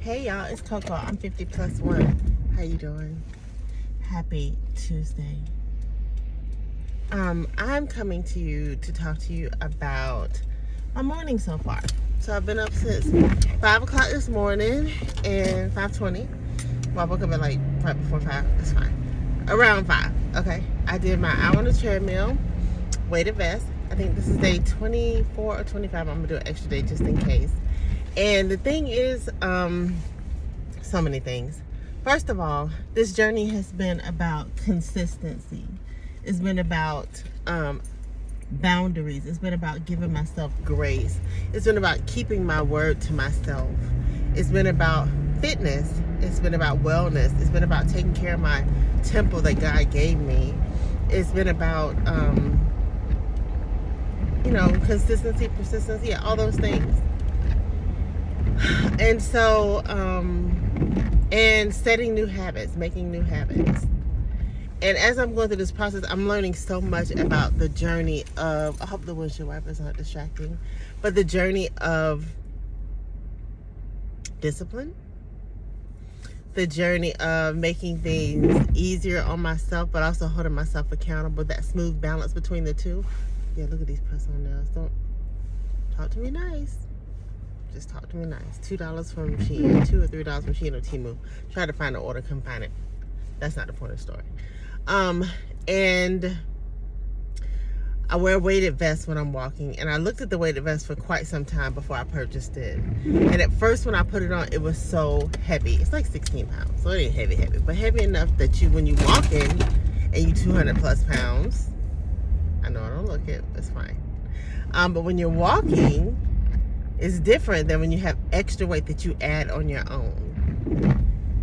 Hey y'all, it's Coco. I'm 50 plus one. How you doing? Happy Tuesday. I'm coming to you to talk to you about my morning so far. So I've been up since 5 o'clock this morning and 5:20. Well, I woke up at like right before 5. That's fine. Around 5. Okay. I did my hour on the treadmill, weighted vest. I think this is day 24 or 25. I'm gonna do an extra day just in case. And the thing is, so many things. First of all, this journey has been about consistency. It's been about boundaries. It's been about giving myself grace. It's been about keeping my word to myself. It's been about fitness. It's been about wellness. It's been about taking care of my temple that God gave me. It's been about, consistency, persistency, yeah, all those things. And so, and setting new habits, making new habits. And as I'm going through this process, I'm learning so much about the journey of, I hope the windshield wipers aren't distracting, but the journey of discipline, the journey of making things easier on myself, but also holding myself accountable, that smooth balance between the two. Yeah, look at these press-on nails. Don't talk to me nice. Just talk to me nice. $2 from Shein, $2 or $3 from Shein or Temu. Try to find an order, couldn't find it. That's not the point of the story. And I wear a weighted vest when I'm walking, and I looked at the weighted vest for quite some time before I purchased it. And at first when I put it on, it was so heavy. It's like 16 pounds, so it ain't heavy, but heavy enough that when you walk in and you 200 plus pounds, I know I don't look it, it's fine. But when you're walking, it's different than when you have extra weight that you add on your own.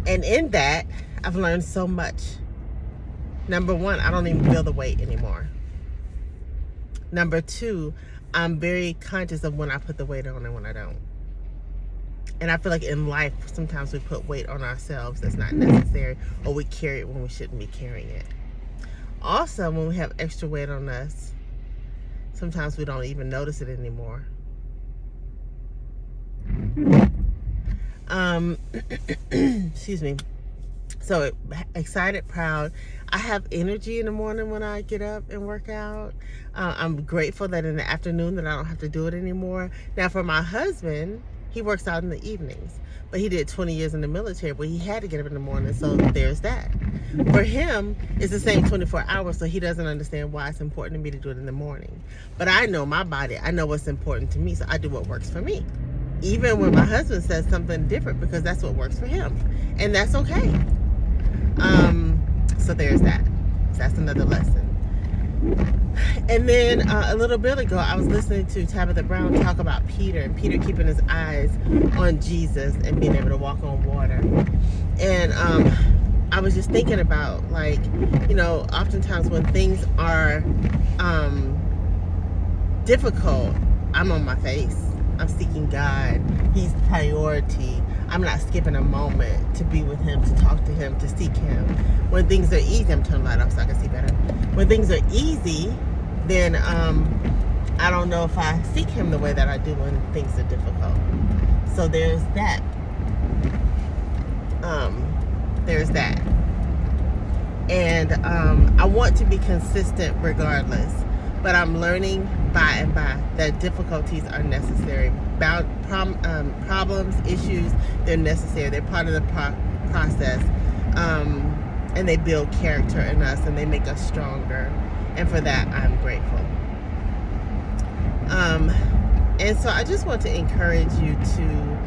And in that, I've learned so much. Number one, I don't even feel the weight anymore. Number two, I'm very conscious of when I put the weight on and when I don't. And I feel like in life, sometimes we put weight on ourselves that's not necessary, or we carry it when we shouldn't be carrying it. Also, when we have extra weight on us, sometimes we don't even notice it anymore. Excuse me. So excited, proud. I have energy in the morning when I get up and work out. I'm grateful that in the afternoon that I don't have to do it anymore. Now for my husband, he works out in the evenings, but he did 20 years in the military where he had to get up in the morning, so there's that. For him, it's the same 24 hours, so he doesn't understand why it's important to me to do it in the morning. But I know my body, I know what's important to me, so I do what works for me. Even when my husband says something different, because that's what works for him. And that's okay. So there's that. That's another lesson. And then a little bit ago, I was listening to Tabitha Brown talk about Peter, and Peter keeping his eyes on Jesus and being able to walk on water. And I was just thinking about, oftentimes when things are difficult, I'm on my face. I'm seeking God. He's the priority. I'm not skipping a moment to be with him, to talk to him, to seek him. When things are easy, I'm turning the light off so I can see better. When things are easy, then I don't know if I seek him the way that I do when things are difficult. So there's that. And I want to be consistent regardless. But I'm learning by and by that difficulties are necessary. Problems, issues, they're necessary. They're part of the process. And they build character in us, and they make us stronger. And for that, I'm grateful. And so I just want to encourage you to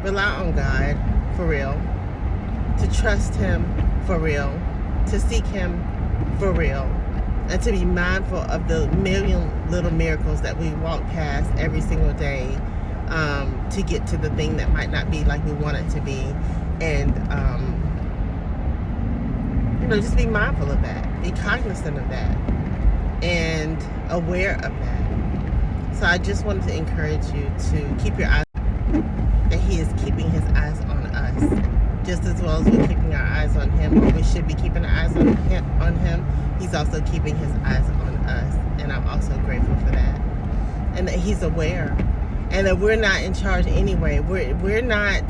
rely on God for real, to trust him for real, to seek him for real, and to be mindful of the million little miracles that we walk past every single day to get to the thing that might not be like we want it to be. And, just be mindful of that. Be cognizant of that. And aware of that. So I just wanted to encourage you to keep your eyes, that he is keeping his eyes on us. Just as well as we're keeping our eyes on him, or we should be keeping our eyes on him, he's also keeping his eyes on us. And I'm also grateful for that. And that he's aware. And that we're not in charge anyway. We're not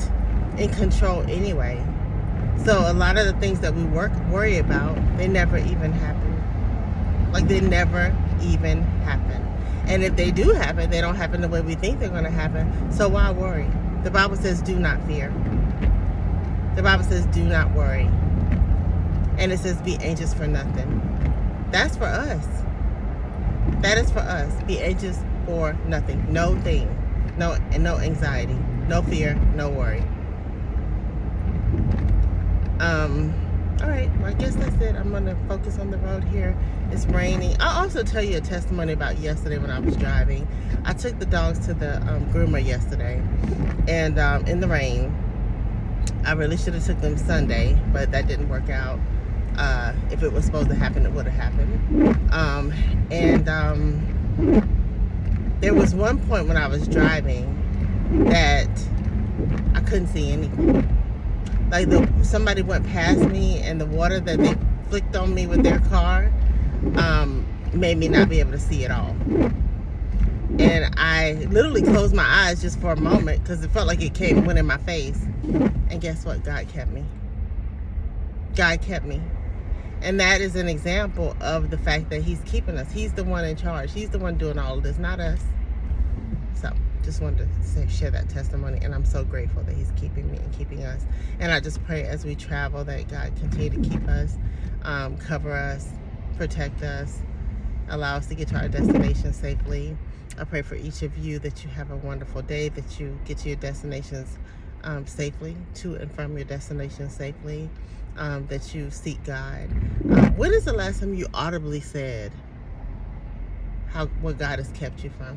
in control anyway. So a lot of the things that we worry about, they never even happen. Like, they never even happen. And if they do happen, they don't happen the way we think they're going to happen. So why worry? The Bible says, do not fear. The Bible says, do not worry. And it says, be anxious for nothing. That's for us. That is for us. Be anxious for nothing. No thing. No anxiety. No fear. No worry. All right. Well, I guess that's it. I'm going to focus on the road here. It's raining. I'll also tell you a testimony about yesterday when I was driving. I took the dogs to the groomer yesterday. And in the rain, I really should have took them Sunday, but that didn't work out. If it was supposed to happen, it would have happened. There was one point when I was driving that I couldn't see anything. Like, somebody went past me, and the water that they flicked on me with their car made me not be able to see at all. And I literally closed my eyes just for a moment because it felt like it went in my face. And guess what? God kept me. God kept me. And that is an example of the fact that he's keeping us. He's the one in charge. He's the one doing all of this, not us. So just wanted to share that testimony. And I'm so grateful that he's keeping me and keeping us. And I just pray as we travel that God continue to keep us, cover us, protect us, allow us to get to our destination safely. I pray for each of you that you have a wonderful day, that you get to your destinations safely, to and from your destination safely, that you seek God. When is the last time you audibly said what God has kept you from?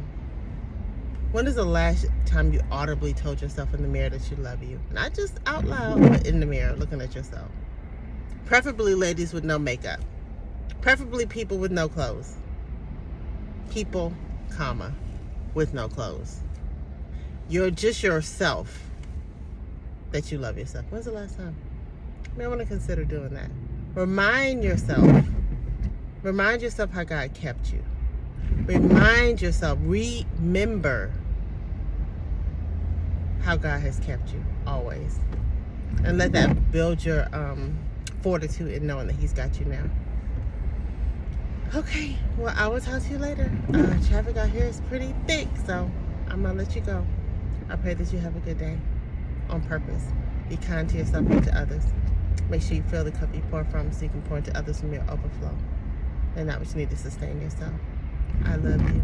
When is the last time you audibly told yourself in the mirror that you love you? Not just out loud, but in the mirror, looking at yourself. Preferably ladies with no makeup. Preferably people with no clothes. People, comma, with no clothes. You're just yourself that you love yourself. When's the last time? I want to consider doing that. Remind yourself how God kept you. Remind yourself, remember how God has kept you always. And let that build your fortitude in knowing that he's got you now. Okay, well, I will talk to you later. Traffic out here is pretty thick, so I'm going to let you go. I pray that you have a good day on purpose. Be kind to yourself and to others. Make sure you fill the cup you pour from so you can pour into others from your overflow. And not what you need to sustain yourself. I love you.